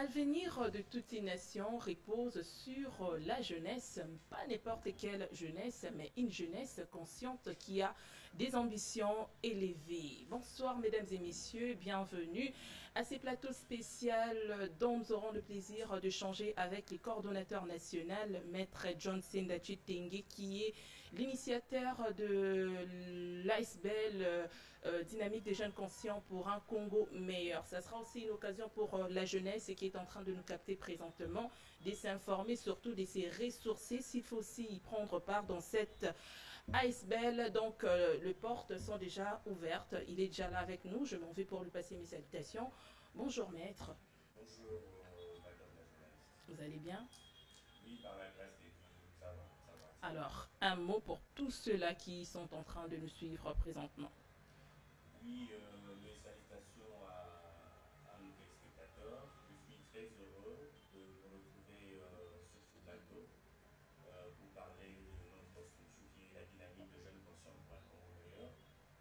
L'avenir de toute une nation repose sur la jeunesse, pas n'importe quelle jeunesse, mais une jeunesse consciente qui a des ambitions élevées. Bonsoir mesdames et messieurs, bienvenue à ces plateaux spéciaux dont nous aurons le plaisir de changer avec le coordonnateur national, Maître Johnson Dachitengue, qui est l'initiateur de l'ASBEL, dynamique des jeunes conscients pour un Congo meilleur. Ça sera aussi une occasion pour la jeunesse qui est en train de nous capter présentement, de s'informer, surtout de se ressourcer, s'il faut aussi y prendre part dans cette ASBEL. Donc les portes sont déjà ouvertes, il est déjà là avec nous, je m'en vais pour lui passer mes salutations. Bonjour maître. Bonjour madame la journaliste. Vous allez bien? Oui, par la grâce des dieux, ça va, ça va. Alors, un mot pour tous ceux-là qui sont en train de nous suivre présentement. Oui, mes salutations à nos téléspectateurs. Je suis très heureux de me retrouver sur ce plateau pour parler de notre structure qui est la dynamique de jeunes conscients pour un Congo meilleur.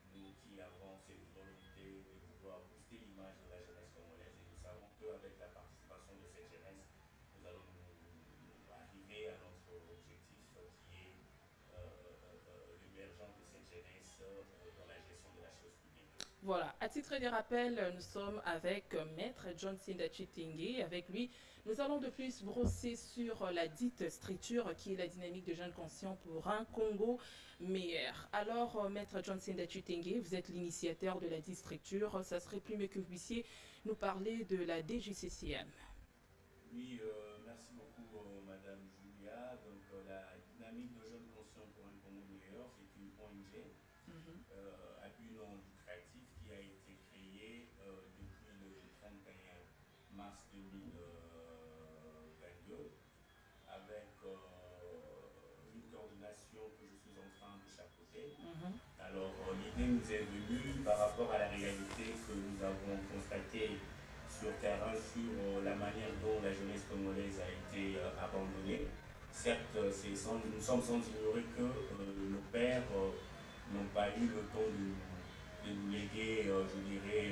Nous qui avons cette volonté de pouvoir booster l'image de la jeunesse congolaise et nous savons qu'avec la participation de cette jeunesse, nous allons nous arriver à notre objectif qui est l'émergence de cette jeunesse dans la gestion de la chose publique. Voilà, à titre de rappel, nous sommes avec Maître Johnson Dachitengue. Avec lui, nous allons de plus brosser sur la dite structure qui est la dynamique de jeunes conscients pour un Congo meilleur. Alors, Maître Johnson Dachitengue, vous êtes l'initiateur de la dite structure. Ça serait plus mieux que vous puissiez nous parler de la DJCCM. Oui, merci beaucoup Madame Julia. Donc la dynamique de jeunes conscients pour un Congo meilleur, c'est une ONG à but non lucratif qui a été créée depuis le 31 mars 2022 avec une coordination que je suis en train de chapeauter. Alors l'idée nous est venue par rapport à la réalité que nous avons constatée sur terrain sur la manière dont la jeunesse congolaise a été abandonnée. Certes, nous sommes sans ignorer que nos pères n'ont pas eu le temps de nous léguer, je dirais,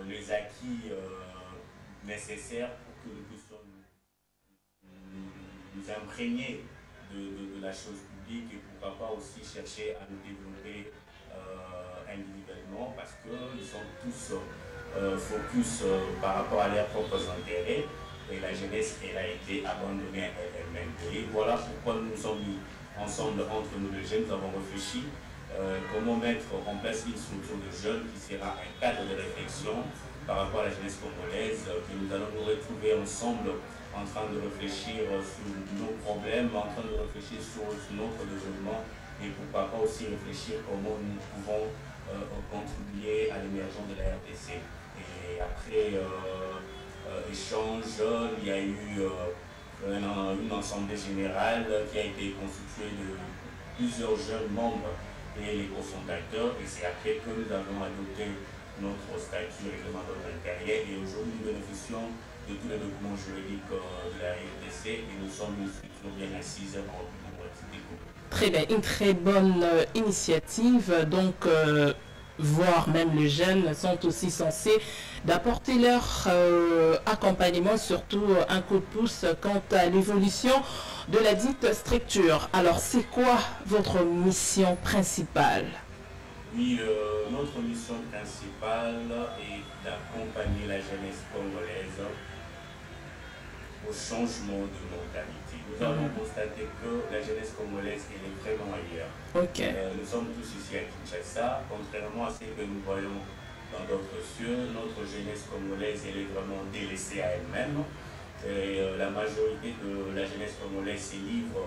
les acquis nécessaires pour que nous puissions nous imprégner de la chose publique et pourquoi pas aussi chercher à nous développer individuellement parce que nous sommes tous focus par rapport à leurs propres intérêts et la jeunesse elle a été abandonnée à elle-même. Et voilà pourquoi nous nous sommes mis ensemble entre nous les jeunes, nous avons réfléchi comment mettre en place une structure de jeunes qui sera un cadre de réflexion par rapport à la jeunesse congolaise, que nous allons nous retrouver ensemble en train de réfléchir sur nos problèmes, en train de réfléchir sur notre développement et pourquoi pas aussi réfléchir comment nous pouvons contribuer à l'émergence de la RDC. Et après échange, il y a eu une assemblée générale qui a été constituée de plusieurs jeunes membres et les cofondateurs, et c'est après que nous avons adopté notre statut réglementaire intérieur et aujourd'hui nous bénéficions de tous les documents juridiques de la RDC et nous sommes une structure bien assise en République du Congo. Très bien, une très bonne initiative. Donc, voire même les jeunes sont aussi censés d'apporter leur accompagnement, surtout un coup de pouce quant à l'évolution de la dite structure. Alors, c'est quoi votre mission principale? Oui, notre mission principale est d'accompagner la jeunesse congolaise au changement de mentalité. Nous avons constaté que la jeunesse congolaise elle est vraiment ailleurs. Nous sommes tous ici à Kinshasa, contrairement à ce que nous voyons dans d'autres cieux, notre jeunesse congolaise elle est vraiment délaissée à elle-même. Et la majorité de la jeunesse congolaise se livre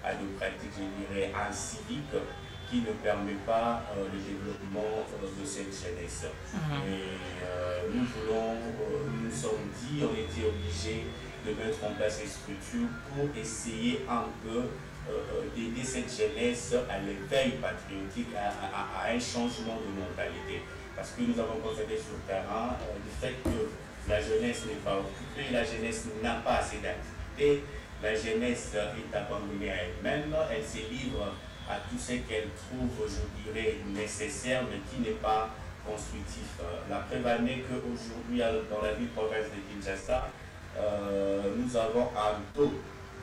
à des pratiques, je dirais, anciviques qui ne permet pas le développement de cette jeunesse. Et nous sommes dit, on était obligés de mettre en place des structures pour essayer un peu d'aider cette jeunesse à l'éveil patriotique, à un changement de mentalité. Parce que nous avons constaté sur le terrain le fait que la jeunesse n'est pas occupée, la jeunesse n'a pas assez d'activité, la jeunesse est abandonnée à elle-même, elle se livre à tout ce qu'elle trouve, je dirais, nécessaire, mais qui n'est pas constructif la preuve en est qu'aujourd'hui, dans la ville province de Kinshasa, nous avons un taux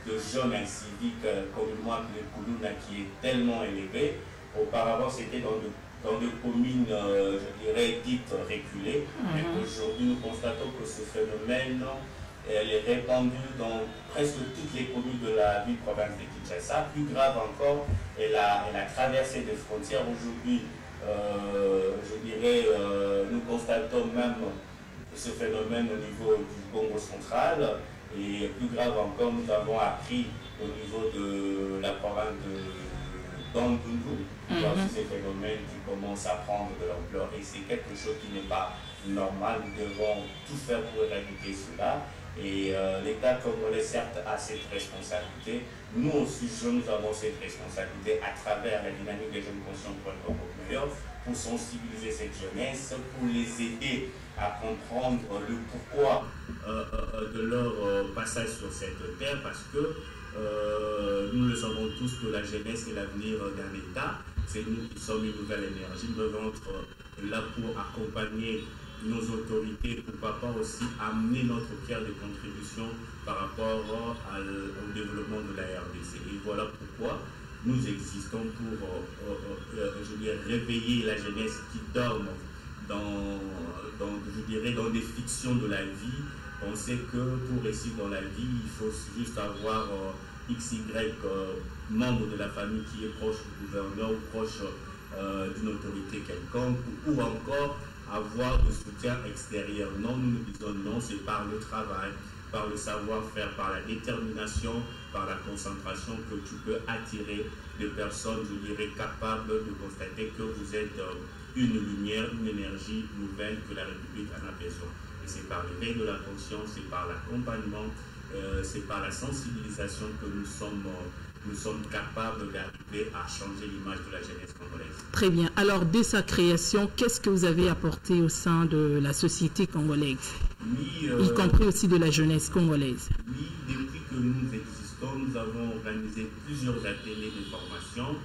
de jeunes inciviques, communément appelé Koulouna, qui est tellement élevé. Auparavant, c'était dans des communes, je dirais, dites reculées. Mais aujourd'hui, nous constatons que ce phénomène elle est répandue dans presque toutes les communes de la ville province de Kinshasa. Plus grave encore, elle a traversé des frontières. Aujourd'hui, je dirais, nous constatons même ce phénomène au niveau du Congo central. Et plus grave encore, nous avons appris au niveau de la province de Bandundu, il y a aussi ces phénomènes qui commencent à prendre de l'ampleur. Et c'est quelque chose qui n'est pas normal. Nous devons tout faire pour éradiquer cela. Et l'État congolais, certes, a cette responsabilité. Nous aussi, jeunes, nous avons cette responsabilité à travers la dynamique des jeunes conscients pour un Congo meilleur, pour sensibiliser cette jeunesse, pour les aider à comprendre le pourquoi de leur passage sur cette terre, parce que nous le savons tous que la jeunesse est l'avenir d'un État. C'est nous qui sommes une nouvelle énergie. Nous devons être là pour accompagner nos autorités, pourquoi pas aussi amener notre pierre de contribution par rapport au développement de la RDC. Et voilà pourquoi nous existons pour, je dirais, réveiller la jeunesse qui dorme je dirais, dans des fictions de la vie. On sait que pour réussir dans la vie, il faut juste avoir XY membre de la famille qui est proche du gouverneur ou proche d'une autorité quelconque, ou encore avoir de soutien extérieur. Non, nous nous disons non, c'est par le travail, par le savoir-faire, par la détermination, par la concentration que tu peux attirer des personnes, je dirais, capables de constater que vous êtes une lumière, une énergie nouvelle que la République en a besoin. Et c'est par l'éveil de la conscience, c'est par l'accompagnement, c'est par la sensibilisation que nous sommes capables d'arriver à changer l'image de la jeunesse congolaise. Très bien. Alors, dès sa création, qu'est-ce que vous avez apporté au sein de la société congolaise, y compris aussi de la jeunesse congolaise? Oui, depuis que nous existons, nous avons organisé plusieurs ateliers de formation.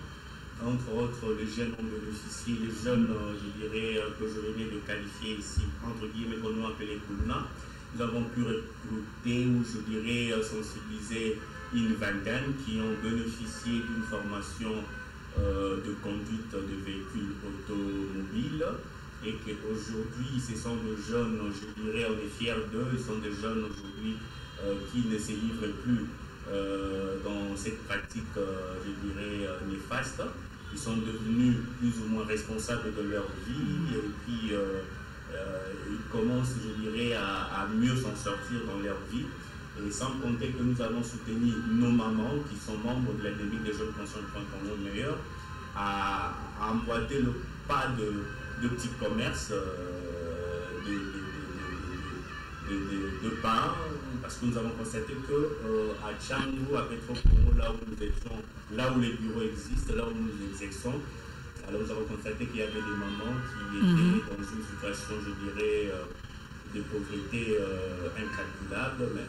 Entre autres, les jeunes ont bénéficié, les jeunes, je dirais, que je venais de qualifier ici, entre guillemets, qu'on a appelé Koulouna. Nous avons pu recruter ou, je dirais, sensibiliser une vingtaine qui ont bénéficié d'une formation de conduite de véhicules automobiles et qu'aujourd'hui, ce sont des jeunes, je dirais, on est fiers d'eux, ce sont des jeunes aujourd'hui qui ne se livrent plus dans cette pratique, je dirais, néfaste. Ils sont devenus plus ou moins responsables de leur vie et puis ils commencent, je dirais, à mieux s'en sortir dans leur vie. Et sans compter que nous avons soutenu nos mamans qui sont membres de la dynamique des jeunes conscients pour un Congo meilleur à emboîter le pas de petits commerces de pain, parce que nous avons constaté qu'à Tchangou, à Petro-Congo, là où nous étions, là où les bureaux existent, là où nous exerçons, alors nous avons constaté qu'il y avait des mamans qui étaient dans une situation, je dirais, de pauvreté incalculable, mais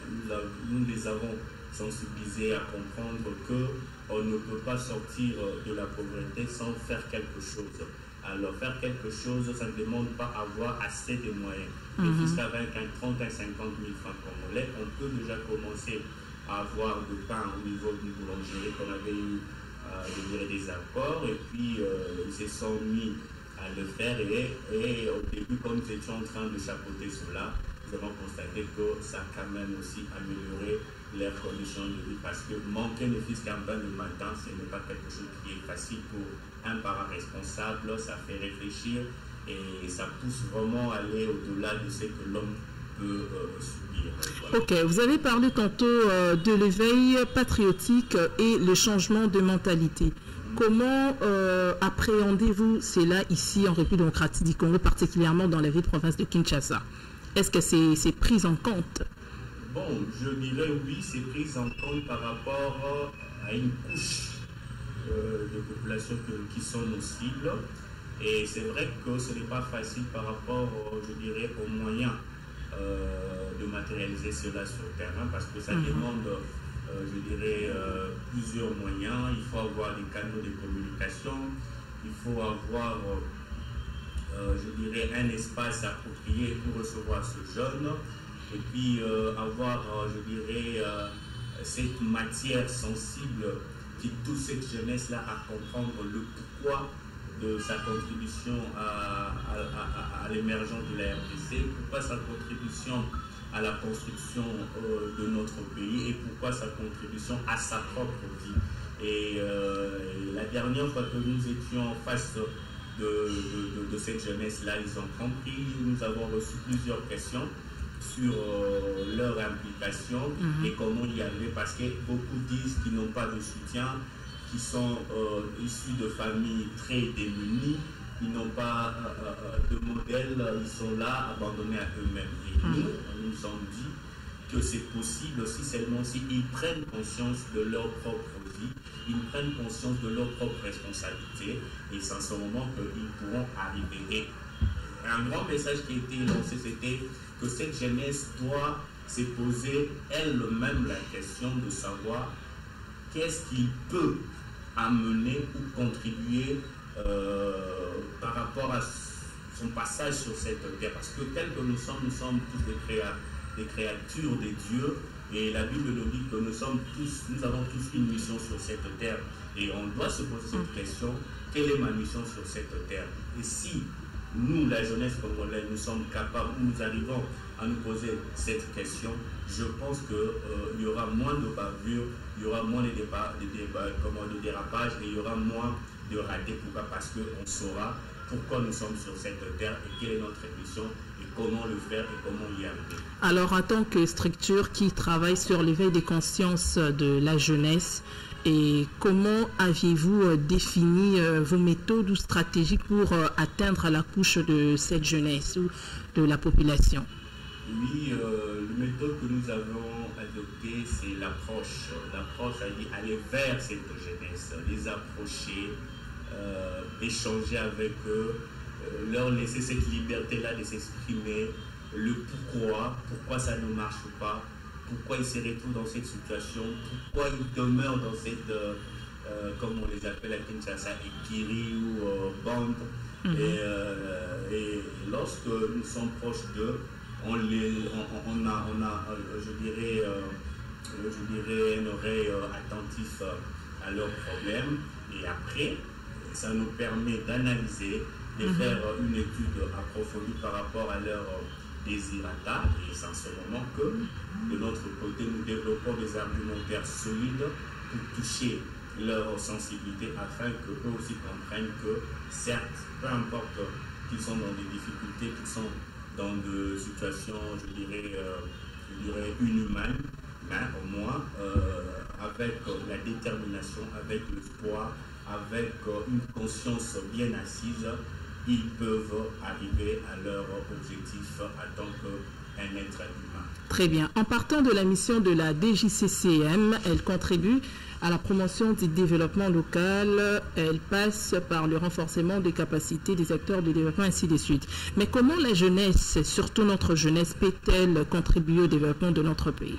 nous les avons sensibilisés à comprendre qu'on ne peut pas sortir de la pauvreté sans faire quelque chose. Alors faire quelque chose, ça ne demande pas avoir assez de moyens. Et jusqu'avec 30 à 50 000 francs congolais, on peut déjà commencer à avoir du pain au niveau d'une boulangerie qu'on avait eu des accords, et puis ils se sont mis à le faire, et au début, quand nous étions en train de chapeauter cela, nous avons constaté que ça a quand même aussi amélioré leurs conditions de vie, parce que manquer ne fût qu'un pain le matin, ce n'est pas quelque chose qui est facile pour un parent responsable. Ça fait réfléchir et ça pousse vraiment à aller au-delà de ce que l'homme peut subir. Voilà. Ok, vous avez parlé tantôt de l'éveil patriotique et le changement de mentalité. Comment appréhendez-vous cela ici en République démocratique du Congo, particulièrement dans la ville province de Kinshasa? Est-ce que c'est pris en compte? Bon, je dirais oui, c'est pris en compte par rapport à une couche de population qui sont nos cibles. Et c'est vrai que ce n'est pas facile par rapport, je dirais, aux moyens de matérialiser cela sur le terrain, parce que ça demande, je dirais, plusieurs moyens. Il faut avoir des canaux de communication, il faut avoir je dirais, un espace approprié pour recevoir ce jeune, et puis avoir, je dirais, cette matière sensible qui touche cette jeunesse-là à comprendre le pourquoi de sa contribution à l'émergence de la RDC, pourquoi sa contribution à la construction de notre pays et pourquoi sa contribution à sa propre vie. Et la dernière fois que nous étions en face de cette jeunesse-là, ils ont compris, nous avons reçu plusieurs questions sur leur implication et comment y arriver, parce que beaucoup disent qu'ils n'ont pas de soutien, qui sont issus de familles très démunies, ils n'ont pas de modèle, ils sont là abandonnés à eux-mêmes. Et nous sommes dit que c'est possible si seulement s'ils prennent conscience de leur propre vie, ils prennent conscience de leur propre responsabilité, et c'est en ce moment qu'ils pourront arriver. Et un grand message qui a été lancé, c'était que cette jeunesse doit se poser elle-même la question de savoir qu'est-ce qu'il peut amener ou contribuer par rapport à son passage sur cette terre. Parce que tel que nous sommes tous des créatures des dieux, et la Bible nous dit que nous avons tous une mission sur cette terre, et on doit se poser cette question: quelle est ma mission sur cette terre? Et si nous, la jeunesse congolaise, nous sommes capables, nous arrivons à nous poser cette question, je pense qu'il y aura moins de bavures, il y aura moins de dérapages, et il y aura moins de ratés. Pourquoi? Parce qu'on saura pourquoi nous sommes sur cette terre et quelle est notre mission et comment le faire et comment y arriver. Alors, en tant que structure qui travaille sur l'éveil des consciences de la jeunesse, et comment aviez-vous défini vos méthodes ou stratégies pour atteindre la couche de cette jeunesse ou de la population? Oui, la méthode que nous avons adoptée, c'est l'approche. L'approche, c'est aller vers cette jeunesse, les approcher, échanger avec eux, leur laisser cette liberté-là de s'exprimer, le pourquoi ça ne marche pas, pourquoi ils se retrouvent dans cette situation, pourquoi ils demeurent dans cette, comme on les appelle à Kinshasa, écurie ou bande. Et lorsque nous sommes proches d'eux, on a je dirais, une oreille attentive à leurs problèmes. Et après, ça nous permet d'analyser, de faire une étude approfondie par rapport à leurs désirata. Et c'est en ce moment que, de notre côté, nous développons des argumentaires solides pour toucher leur sensibilité, afin qu'eux aussi comprennent que, certes, peu importe qu'ils sont dans des difficultés, qu'ils sont dans des situations, je dirais inhumaines, mais au moins, avec la détermination, avec l'espoir, avec une conscience bien assise, ils peuvent arriver à leur objectif en tant qu'un être humain. Très bien. En partant de la mission de la DJCCM, elle contribue à la promotion du développement local. Elle passe par le renforcement des capacités des acteurs de développement, ainsi de suite. Mais comment la jeunesse, surtout notre jeunesse, peut-elle contribuer au développement de notre pays?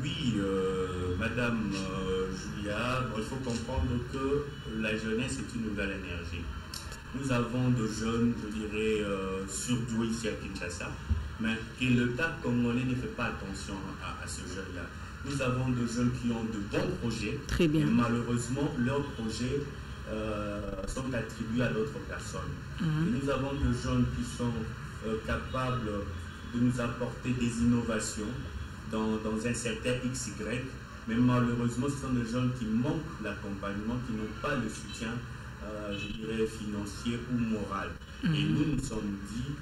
Oui, Madame Julia, il faut comprendre que la jeunesse est une nouvelle énergie. Nous avons de jeunes, je dirais, surdoués ici à Kinshasa, mais que l'État congolais ne fait pas attention à ce jeune-là. Nous avons de jeunes qui ont de bons projets. Très bien. Et malheureusement, leurs projets sont attribués à d'autres personnes. Et nous avons de jeunes qui sont capables de nous apporter des innovations dans un certain XY, mais malheureusement, ce sont des jeunes qui manquent l'accompagnement, qui n'ont pas le soutien, je dirais, financier ou moral. Et nous nous sommes dit,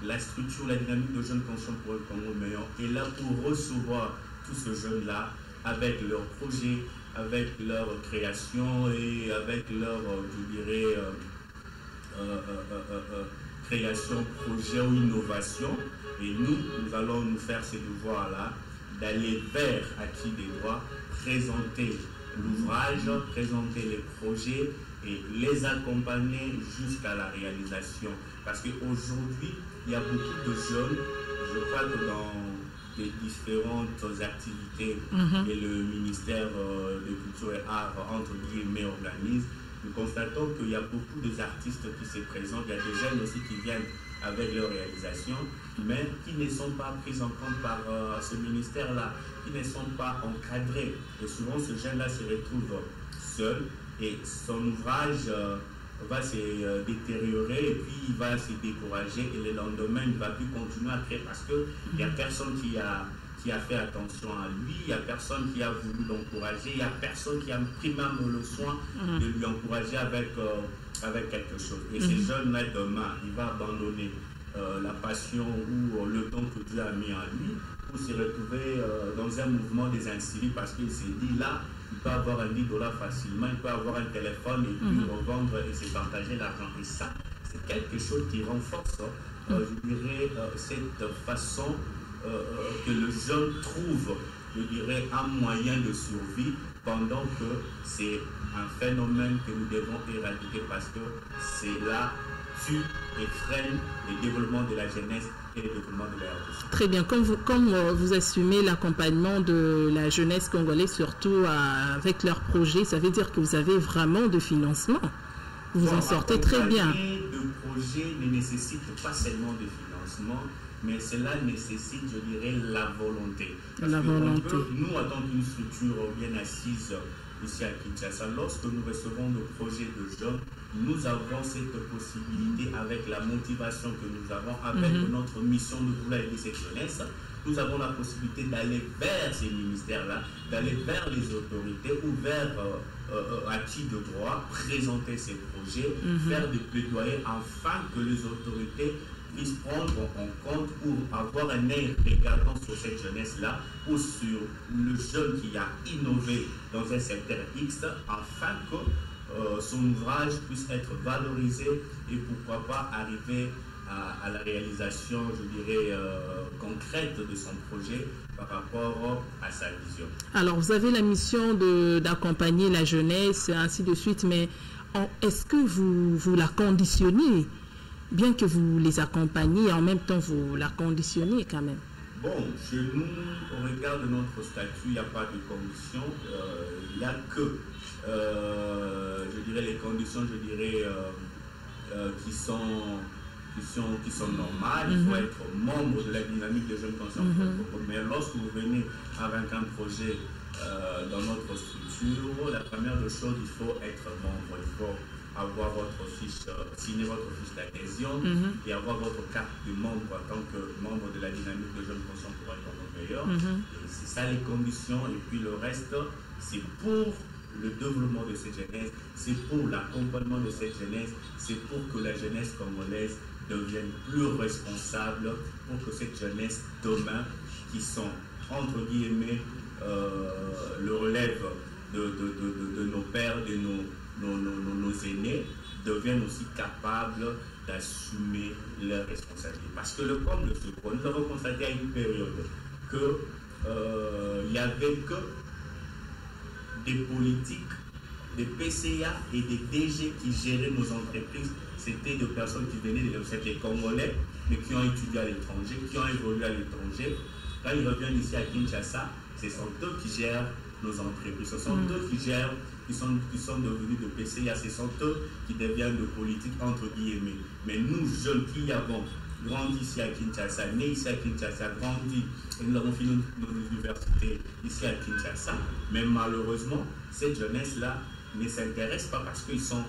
la structure, la dynamique de Jeunes Conscients pour le Congo meilleur est là pour recevoir tous ces jeunes-là avec leurs projets, avec leur création et avec leur, je dirais, création, projet ou innovation. Et nous allons nous faire ces devoirs-là, d'aller vers Acquis des droits, présenter l'ouvrage, présenter les projets et les accompagner jusqu'à la réalisation. Parce qu'aujourd'hui, il y a beaucoup de jeunes, je crois que dans les différentes activités que le ministère de Culture et Arts, entre guillemets, organise, nous constatons qu'il y a beaucoup d'artistes qui se présentent, il y a des jeunes aussi qui viennent avec leur réalisation, mais qui ne sont pas pris en compte par ce ministère-là, qui ne sont pas encadrés. Et souvent, ce jeune-là se retrouve seul et son ouvrage va se détériorer et puis il va se décourager et le lendemain, il ne va plus continuer à créer parce qu'il n'y a personne qui a fait attention à lui, il n'y a personne qui a voulu l'encourager, il n'y a personne qui a pris même le soin de lui encourager avec quelque chose. Et ces jeunes-là, demain, il va abandonner la passion ou le don que Dieu a mis en lui pour se retrouver dans un mouvement des inciviques parce qu'il s'est dit là, il peut avoir un $10 facilement, il peut avoir un téléphone et puis revendre et se partager l'argent. Et ça, c'est quelque chose qui renforce, je dirais, cette façon que le jeune trouve, je dirais, un moyen de survie pendant que c'est un phénomène que nous devons éradiquer parce que c'est là tue et freine le développement de la jeunesse et le développement de l'art. Très bien. Comme vous assumez l'accompagnement de la jeunesse congolaise, surtout avec leurs projets, ça veut dire que vous avez vraiment de financement. Vous en sortez très bien. Le projet ne nécessite pas seulement de financement, mais cela nécessite, je dirais, la volonté. La volonté. Nous, en tant qu'une structure bien assise ici à Kinshasa, lorsque nous recevons nos projets de jeunes, nous avons cette possibilité avec la motivation que nous avons, avec notre mission de vouloir aider cette jeunesse. Nous avons la possibilité d'aller vers ces ministères-là, d'aller vers les autorités ou vers à qui de droit, présenter ces projets, faire des plaidoyers afin que les autorités puissent prendre en compte ou avoir un œil regardant sur cette jeunesse-là ou sur le jeune qui a innové dans un secteur X afin que son ouvrage puisse être valorisé et pourquoi pas arriver à la réalisation, je dirais, concrète de son projet par rapport à sa vision. Alors, vous avez la mission d'accompagner la jeunesse, ainsi de suite, mais est-ce que vous la conditionnez, bien que vous les accompagnez, en même temps vous la conditionnez quand même? Bon, chez nous, au regard de notre statut, il n'y a pas de conditions, il n'y a que, je dirais, les conditions, je dirais, qui sont normales. Il faut être membre de la dynamique des jeunes conscients. Mais lorsque vous venez avec un projet dans notre structure, la première des choses, il faut être membre. Il faut avoir votre fiche, signer votre fiche d'adhésion et avoir votre carte de membre en tant que membre de la dynamique des jeunes conscients pour être encore meilleur. Et c'est ça les conditions. Et puis le reste, c'est pour le développement de cette jeunesse, c'est pour l'accompagnement de cette jeunesse, c'est pour que la jeunesse congolaise devienne plus responsable, pour que cette jeunesse demain, qui sont entre guillemets le relève de nos pères, de nos aînés, deviennent aussi capables d'assumer leurs responsabilités. Parce que le comme le secours, nous avons constaté à une période que il n'y avait que des politiques, des PCA et des DG qui géraient nos entreprises. C'était des personnes qui venaient des Congolais, mais qui ont étudié à l'étranger, qui ont évolué à l'étranger. Quand ils reviennent ici à Kinshasa, ce sont eux qui gèrent nos entreprises. Ce sont eux qui gèrent, qui sont devenus de PCA. Ce sont eux qui deviennent de politique entre guillemets. Mais nous, jeunes qui avons grandi ici à Kinshasa, nés ici à Kinshasa, grandi, et nous avons fini nos universités ici à Kinshasa, mais malheureusement, cette jeunesse-là ne s'intéresse pas parce qu'ils sont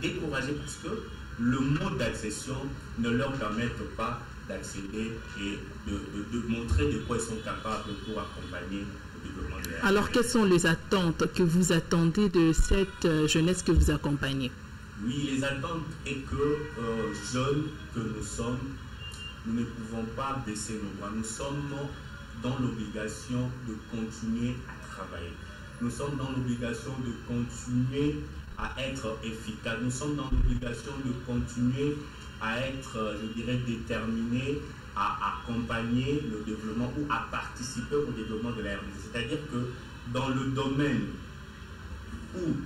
découragés, parce que le mode d'accession ne leur permet pas d'accéder et de montrer de quoi ils sont capables pour accompagner le développement de l'art. Alors, quelles sont les attentes que vous attendez de cette jeunesse que vous accompagnez? Oui, les attentes est que, jeunes que nous sommes, nous ne pouvons pas baisser nos bras. Nous sommes dans l'obligation de continuer à travailler. Nous sommes dans l'obligation de continuer à être efficace. Nous sommes dans l'obligation de continuer à être, je dirais, déterminés à accompagner le développement ou à participer au développement de la RDC. C'est-à-dire que dans le domaine où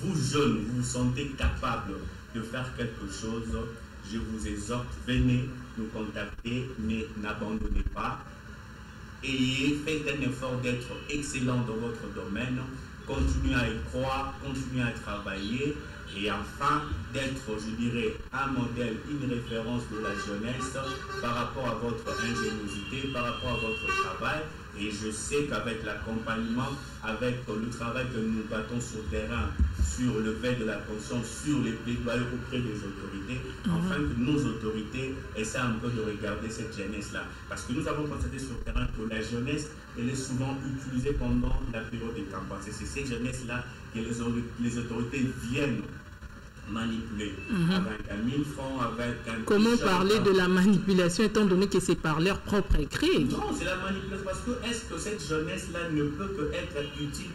vous, jeunes, vous vous sentez capables de faire quelque chose, je vous exhorte, venez nous contacter, n'abandonnez pas. Et faites un effort d'être excellent dans votre domaine. Continuez à y croire, continuez à travailler et enfin d'être, je dirais, un modèle, une référence de la jeunesse par rapport à votre ingéniosité, par rapport à votre travail. Et je sais qu'avec l'accompagnement, avec le travail que nous battons sur le terrain, sur le fait de la conscience, sur les plaidoyers auprès des autorités, afin que nos autorités essaient un peu de regarder cette jeunesse-là. Parce que nous avons constaté sur le terrain que la jeunesse, elle est souvent utilisée pendant la période de campagne. C'est cette jeunesse-là que les autorités viennent manipuler avec 1 000 francs, avec un... Comment parler de la manipulation étant donné que c'est par leur propre écrit? Non, c'est la manipulation parce que est-ce que cette jeunesse-là ne peut que être utile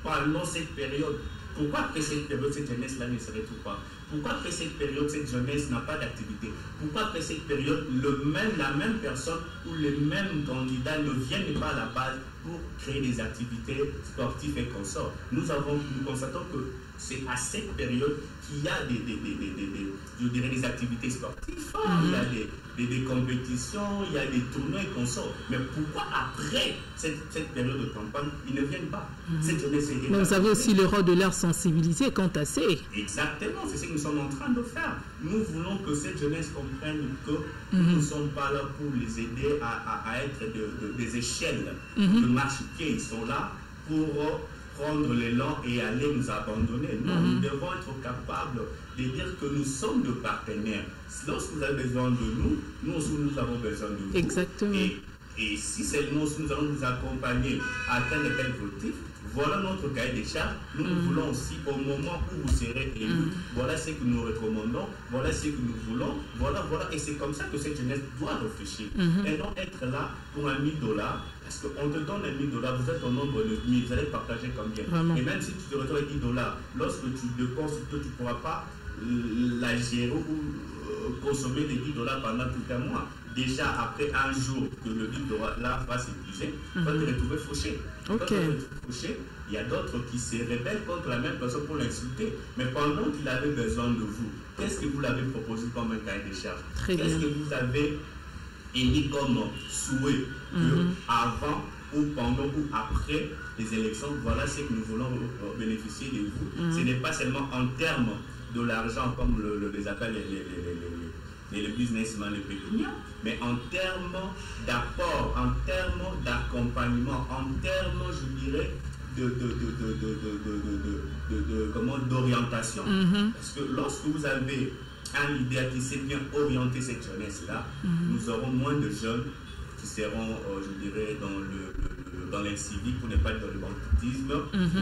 pendant cette période? Pourquoi après cette période, cette jeunesse-là ne se retrouve pas? Pourquoi après cette période, cette jeunesse n'a pas d'activité? Pourquoi après cette période, la même personne ou les mêmes candidats ne viennent pas à la base pour créer des activités sportives et consorts? Nous constatons que c'est à cette période qu'il y a des activités sportives, il y a des compétitions, il y a des tournois et consorts. Mais pourquoi après cette période de campagne, ils ne viennent pas? Cette jeunesse est... Mais vous avez aussi le rôle de leur sensibiliser quant à ça. Exactement, c'est ce que nous sommes en train de faire. Nous voulons que cette jeunesse comprenne que nous ne sommes pas là pour les aider à être des échelles de marche-pied. Ils sont là pour prendre l'élan et aller nous abandonner. Non, nous devons être capables de dire que nous sommes de partenaires. Lorsque vous avez besoin de nous, nous aussi nous avons besoin de vous. Exactement. Et si seulement nous allons vous accompagner à atteindre tel objectif, voilà notre cahier des charges. Nous voulons aussi, au moment où vous serez élus, voilà ce que nous recommandons, voilà ce que nous voulons, voilà. Et c'est comme ça que cette jeunesse doit réfléchir. Et non être là pour $1 000, parce qu'on te donne $1 000, vous êtes au nombre de 1000, vous allez partager combien? Vraiment. Et même si tu te retrouves avec $10, lorsque tu dépenses, tu ne pourras pas la gérer ou consommer les $10 pendant tout un mois. Déjà, après un jour que le $10 là va s'épuiser, tu vas te retrouver fauché. Quand tu vas te retrouver fauché, il y a d'autres qui se rebellent contre la même personne pour l'insulter. Mais pendant qu'il avait besoin de vous, qu'est-ce que vous l'avez proposé comme un cahier de charges? Qu'est-ce que vous avez émis comme souhait avant ou pendant ou après les élections? Voilà ce que nous voulons bénéficier de vous. Ce n'est pas seulement en termes de l'argent comme les appellent les businessmen, les pécuniaires, mais en termes d'apport, en termes d'accompagnement, en termes, je dirais, d'orientation. Parce que lorsque vous avez un leader qui sait bien orienter cette jeunesse-là, nous aurons moins de jeunes qui seront, je dirais, dans l'incivique, pour ne pas dire dans le banditisme.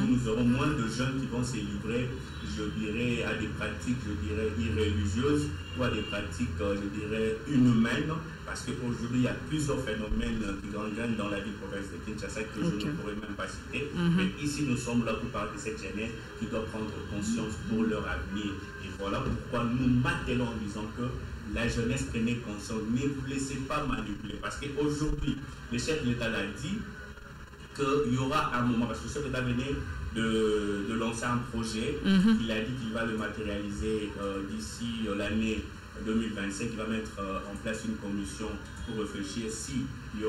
Nous aurons moins de jeunes qui vont se livrer, je dirais, à des pratiques, je dirais, irréligieuses ou à des pratiques, je dirais, inhumaines. Parce qu'aujourd'hui, il y a plusieurs phénomènes qui gangrènent dans la ville province de Kinshasa que je ne pourrais même pas citer. Mais ici, nous sommes là pour parler de cette jeunesse qui doit prendre conscience pour leur avenir. Et voilà pourquoi nous m'attelons en disant que la jeunesse prenait conscience. Ne vous laissez pas manipuler. Parce qu'aujourd'hui, le chef de l'État l'a dit qu'il y aura un moment, parce que le chef de l'État venait de lancer un projet, il a dit qu'il va le matérialiser d'ici l'année 2025, il va mettre en place une commission pour réfléchir s'il y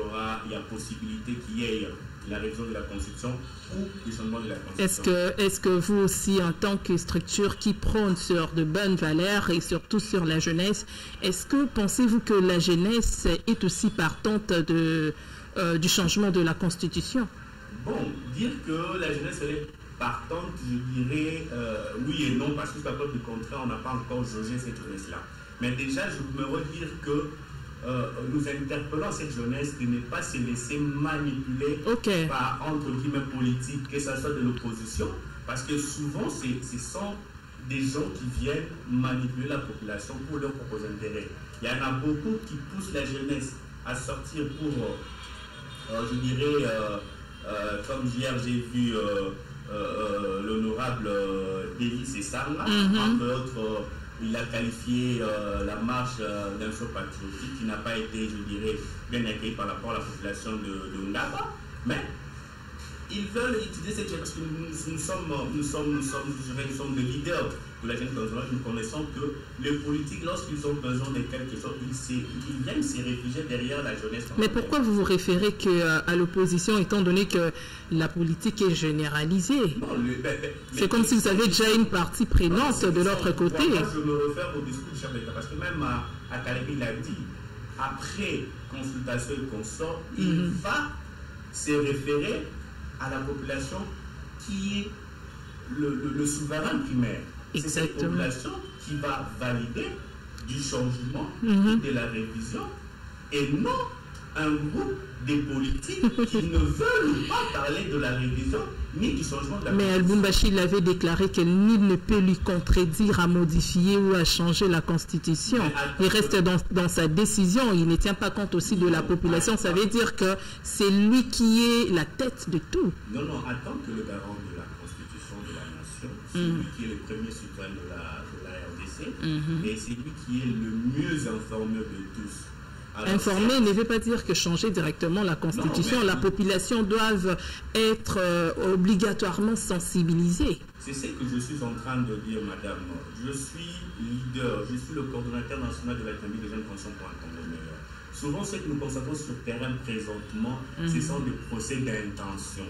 a possibilité qu'il y ait la révision de la Constitution ou le changement de la Constitution. Est-ce que vous aussi, en tant que structure qui prône sur de bonnes valeurs et surtout sur la jeunesse, est-ce que pensez-vous que la jeunesse est aussi partante du changement de la Constitution? Bon, dire que la jeunesse est partante, je dirais oui et non, parce que jusqu'à cause du contraire, on n'a pas encore jaugé cette jeunesse-là. Mais déjà, je me redire que nous interpellons cette jeunesse de ne pas se laisser manipuler par, entre guillemets, politique, que ce soit de l'opposition, parce que souvent, ce sont des gens qui viennent manipuler la population pour leurs propres intérêts. Il y en a beaucoup qui poussent la jeunesse à sortir pour, je dirais, comme hier j'ai vu l'honorable Délis Sessanga, entre autres, il a qualifié la marche d'un saut patriotique qui n'a pas été, je dirais, bien accueillie par rapport à la population de Ngaba. Mais ils veulent utiliser cette jeunesse parce que nous sommes des leaders de la jeunesse consciente. Nous connaissons que les politiques, lorsqu'ils ont besoin de quelque chose, ils viennent se réfugier derrière la jeunesse. Mais pourquoi vous vous référez à l'opposition, étant donné que la politique est généralisée? C'est comme si vous avez déjà une partie prenante de l'autre côté. Moi, je me réfère au discours du chef d'État, parce que même à Kalébi l'a dit, après consultation et consort, il va se référer à la population qui est le souverain primaire. C'est cette population qui va valider du changement, de la révision, et non un groupe de politiques qui ne veulent pas parler de la révision ni du changement de la Mais Al-Boumbashi l'avait déclaré que nul ne peut lui contredire à modifier ou à changer la Constitution. Il reste dans sa décision, il ne tient pas compte aussi de la population. Ça veut dire que c'est lui qui est la tête de tout. Non, non, en tant que le garant de la Constitution de la nation, c'est lui qui est le premier citoyen de la RDC, et c'est lui qui est le mieux informé de tous. Alors, informer ne veut pas dire que changer directement la Constitution. Non, la population doit être obligatoirement sensibilisée. C'est ce que je suis en train de dire, madame. Je suis leader, je suis le coordonnateur national de l'Académie des jeunes conscients pour un Congo meilleur. Souvent, ce que nous constatons sur le terrain présentement, ce sont des procès d'intention.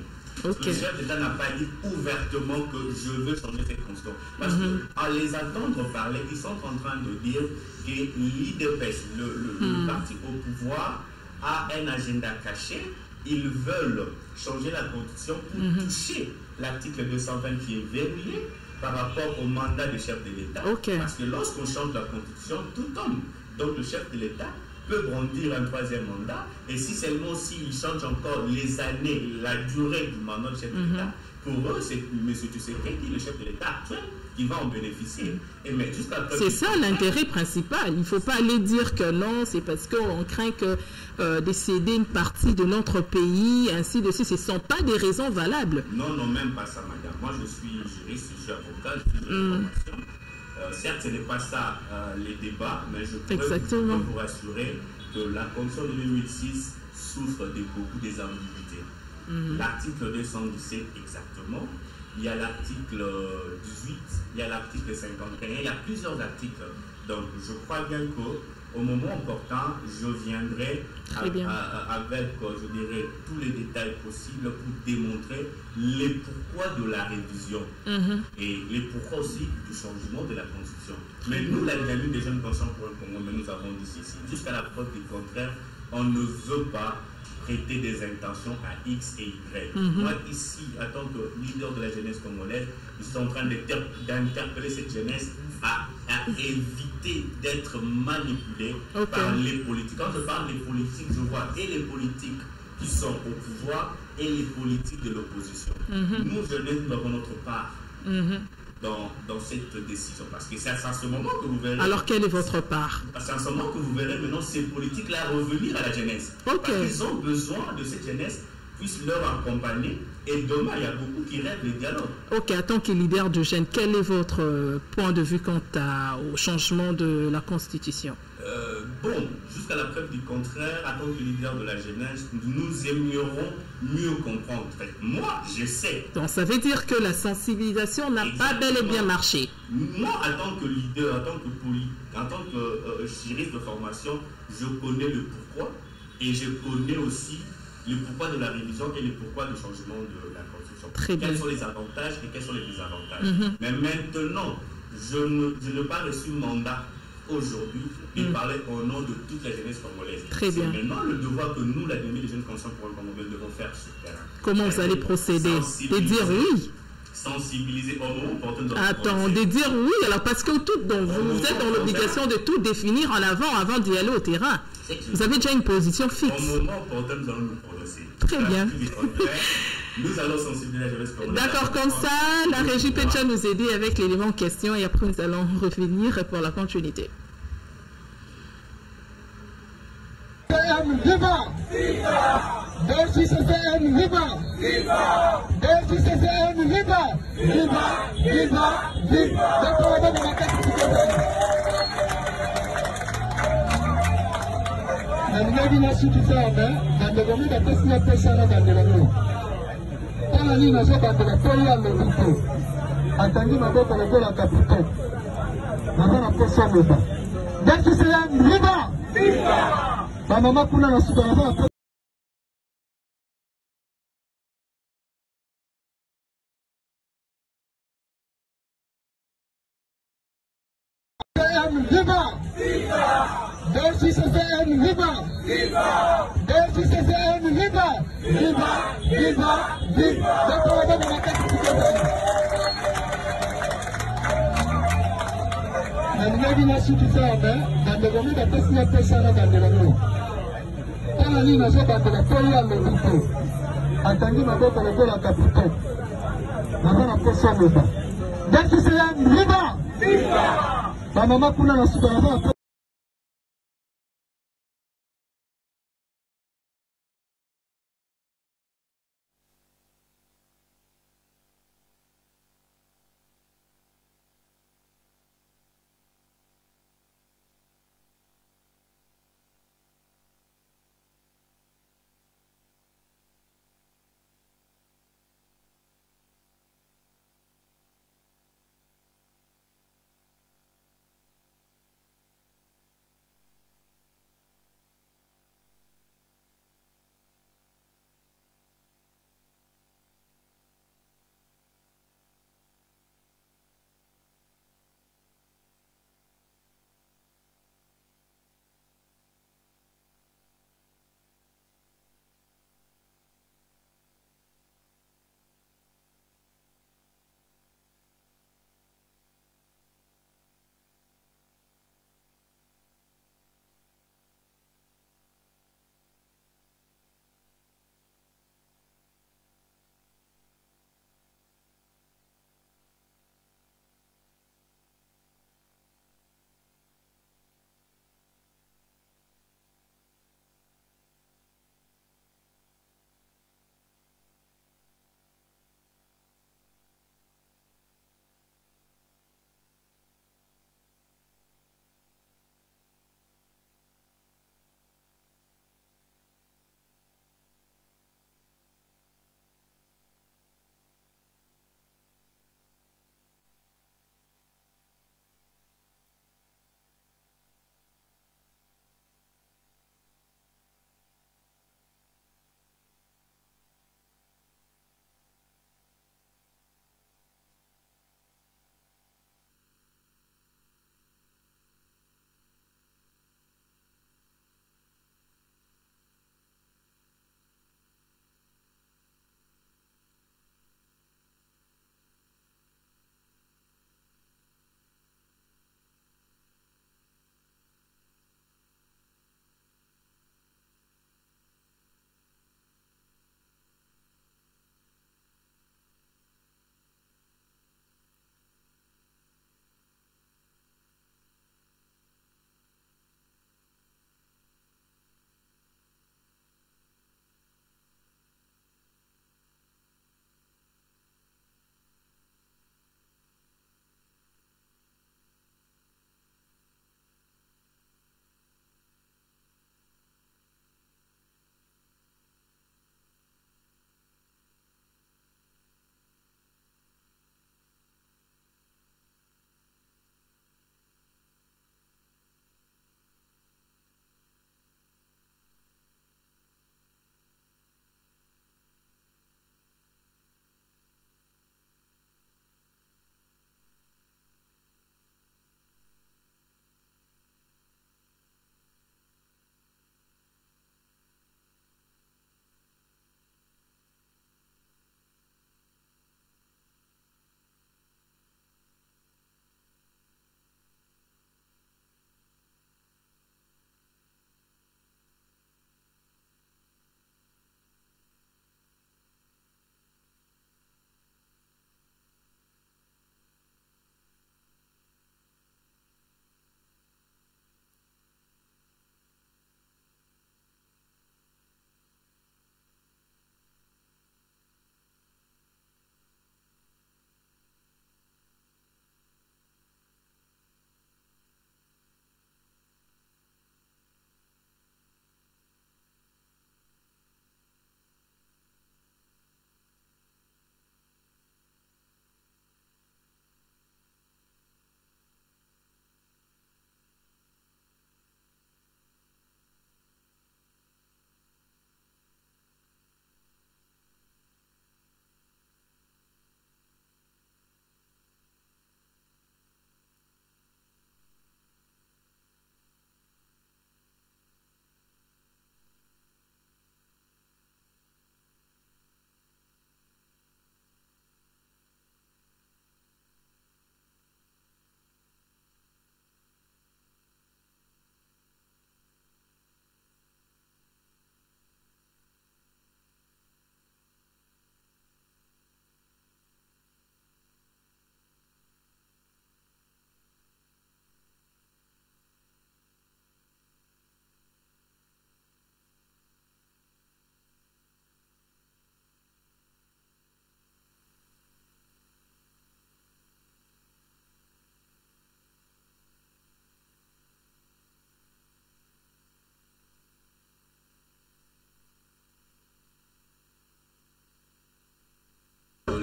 Le chef d'État n'a pas dit ouvertement que je veux changer cette constitution. Parce qu'à les attendre parler, ils sont en train de dire que l'IDPS, le parti au pouvoir, a un agenda caché. Ils veulent changer la constitution pour toucher l'article 220 qui est verrouillé par rapport au mandat du chef de l'État. Parce que lorsqu'on change la constitution, tout homme, donc le chef de l'État, peut brandir un troisième mandat, et si seulement s'il change encore les années, la durée du mandat du chef de l'État, pour eux, c'est M. Tshisekedi, le chef de l'État actuel, qui va en bénéficier. C'est ça l'intérêt principal. Il ne faut pas aller dire que non, c'est parce qu'on craint que de céder une partie de notre pays, ainsi de suite. Ce ne sont pas des raisons valables. Non, non, même pas ça, madame. Moi, je suis juriste, je suis avocat, je suis de formation. Certes, ce n'est pas ça les débats, mais je peux vous rassurer que la Constitution de 2006 souffre de beaucoup des ambiguïtés. L'article 217 exactement, il y a l'article 18, il y a l'article 51, il y a plusieurs articles. Donc je crois bien qu'au moment important, je viendrai avec, je dirais, tous les détails possibles pour démontrer les pourquoi de la révision et les pourquoi aussi du changement de la Constitution. Mais nous, la dynamique des jeunes conscients pour le Congo, nous avons dit ceci. Jusqu'à la preuve du contraire, on ne veut pas prêter des intentions à X et Y. Moi, ici, en tant que leader de la jeunesse congolaise, je suis en train d'interpeller cette jeunesse à éviter d'être manipulée par les politiques. Quand je parle des politiques, je vois et les politiques qui sont au pouvoir et les politiques de l'opposition. Nous, jeunesse, nous avons notre part dans cette décision. Parce que c'est à ce moment que vous verrez... Alors, quelle est votre part? C'est à ce moment que vous verrez maintenant ces politiques-là revenir à la jeunesse. Parce qu'ils ont besoin de cette jeunesse puisse leur accompagner. Et demain, il y a beaucoup qui rêvent le dialogue. Ok, en tant que leader de jeunes, quel est votre point de vue quant au changement de la Constitution? Bon, jusqu'à la preuve du contraire, en tant que leader de la jeunesse, nous aimerions mieux comprendre. Moi, je sais. Donc, ça veut dire que la sensibilisation n'a pas bel et bien marché. Moi, en tant que leader, en tant que juriste de formation, je connais le pourquoi et je connais aussi le pourquoi de la révision et le pourquoi du changement de la Constitution. Quels sont les avantages et quels sont les désavantages. Mais maintenant, je n'ai pas reçu mandat aujourd'hui et parler au nom de toute la jeunesse congolaise. Très bien. C'est maintenant le devoir que nous, l'Académie des jeunes conscients pour le Congo, devons faire sur le terrain. Comment vous allez procéder? De dire oui? Sensibiliser au moment opportun. Attends, de dire oui, alors parce que vous êtes dans l'obligation de tout définir en avant d'y aller au terrain. Vous avez déjà une position fixe. Au moment opportun, nous allons nous prononcer. Très bien. Nous allons sensibiliser la jeunesse congolaise. D'accord, comme ça, la régie peut déjà nous aider avec l'élément en question et après nous allons revenir pour la continuité. Viva! Viva! DFCCM, viva! Viva! DFCCM, viva! Viva! Viva! Viva! Nani nasi tutamba, nando gomi da pesi na pesa na nando gomi. tala nini nazobandela poli ya lobito atangi maboko lokola kapitaine naza na poso loba dekiseyam riba bamama kuna na suka naza na riba DCCM riba DCCM riba riba nalingi nasukisabe bandeko mi bapesi na pesa na bandela mo tala nini nazobandela poli ya lobito atangi maboko lokola kapitaine naza na poso loba DCCM riba bamama kuna na suka naza na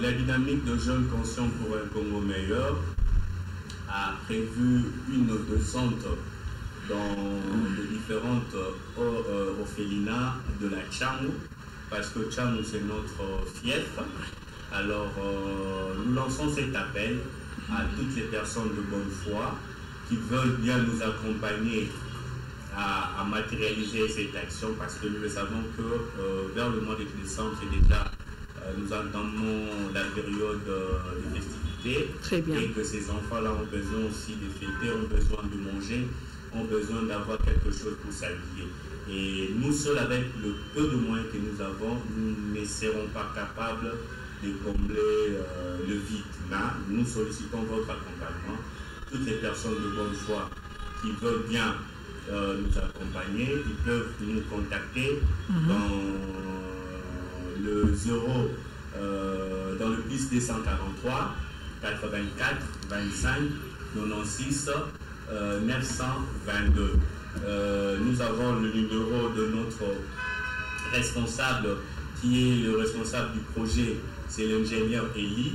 la dynamique de Jeunes Conscients pour un Congo meilleur a prévu une descente dans les différentes orphelinats de la Tchamou, parce que Tchamou c'est notre fief. Alors nous lançons cet appel à toutes les personnes de bonne foi qui veulent bien nous accompagner à matérialiser cette action, parce que nous le savons que vers le mois de décembre, c'est déjà, nous entendons la période de festivité. Très bien. Et que ces enfants-là ont besoin aussi de fêter, ont besoin de manger, ont besoin d'avoir quelque chose pour s'habiller. Et nous seuls, avec le peu de moyens que nous avons, nous ne serons pas capables de combler le vide. Là, nous sollicitons votre accompagnement. Toutes les personnes de bonne foi qui veulent bien nous accompagner, ils peuvent nous contacter dans le 0, dans le plus 243 84 25 96 922. Nous avons le numéro de notre responsable, qui est le responsable du projet, c'est l'ingénieur Eli.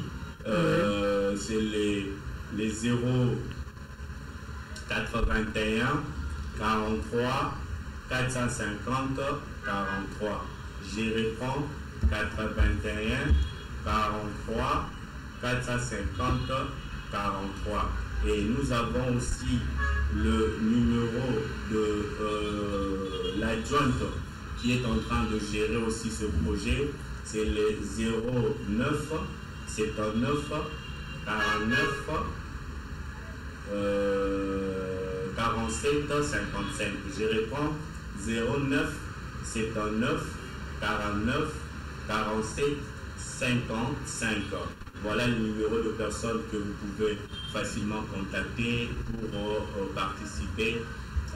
C'est les 0 81 43 450 43. Je reprends 81 43 450 43. Et nous avons aussi le numéro de l'adjointe qui est en train de gérer aussi ce projet. C'est les 09 79 49 47 55. Je réponds 09 79 49 47 55. Voilà le numéro de personnes que vous pouvez facilement contacter pour participer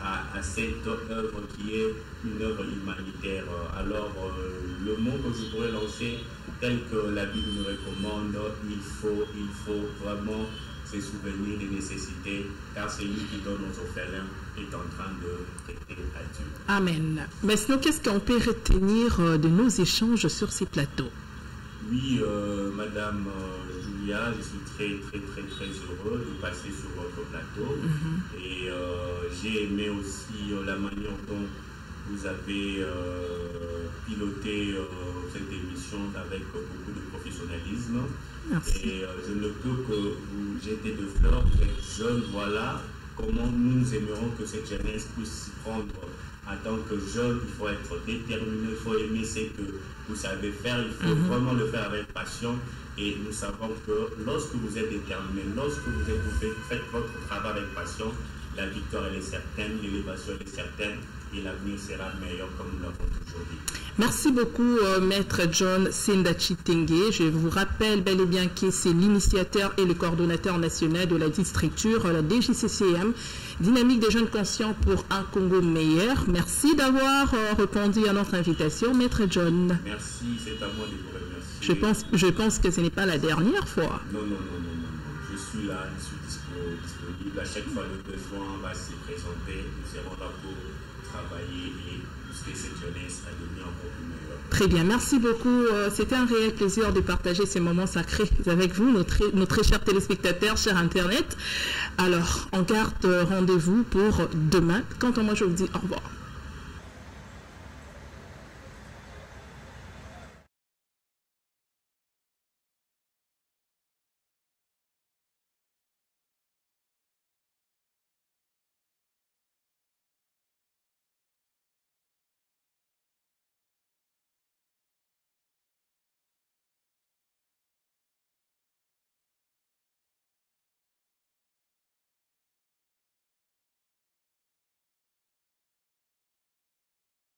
à cette œuvre qui est une œuvre humanitaire. Alors, le mot que je pourrais lancer, tel que la Bible nous recommande, il faut vraiment se souvenir des nécessités, car celui qui donne aux orphelins est en train de prêter à Dieu. Amen. Maintenant, qu'est-ce qu'on peut retenir de nos échanges sur ces plateaux? Oui, Madame Julia, je suis très heureux de passer sur votre plateau. Et j'ai aimé aussi la manière dont vous avez piloté cette émission avec beaucoup de professionnalisme. Merci. Et je ne peux que vous jeter de fleurs. Vous êtes jeune, voilà comment nous aimerions que cette jeunesse puisse s'y prendre. En tant que jeune, il faut être déterminé, il faut aimer ce que vous savez faire, il faut vraiment le faire avec passion. Et nous savons que lorsque vous êtes déterminé, lorsque vous faites votre travail avec passion, la victoire elle est certaine, l'élévation elle est certaine et l'avenir sera meilleur comme nous l'avons toujours dit. Merci beaucoup, Maître John Sindachitenge. Je vous rappelle bel et bien que c'est l'initiateur et le coordonnateur national de la districture, la DJCCM, Dynamique des jeunes conscients pour un Congo meilleur. Merci d'avoir répondu à notre invitation, Maître John. Merci, c'est à moi de vous remercier. Je pense que ce n'est pas la dernière fois. Non. Je suis là, je suis disponible. À chaque fois le besoin va se présenter. Nous serons là pour travailler et pousser cette jeunesse à devenir encore plus meilleure. Très bien, merci beaucoup. C'était un réel plaisir de partager ces moments sacrés avec vous, nos très chers téléspectateurs, chers Internet. Alors, on garde rendez-vous pour demain. Quant à moi, je vous dis au revoir.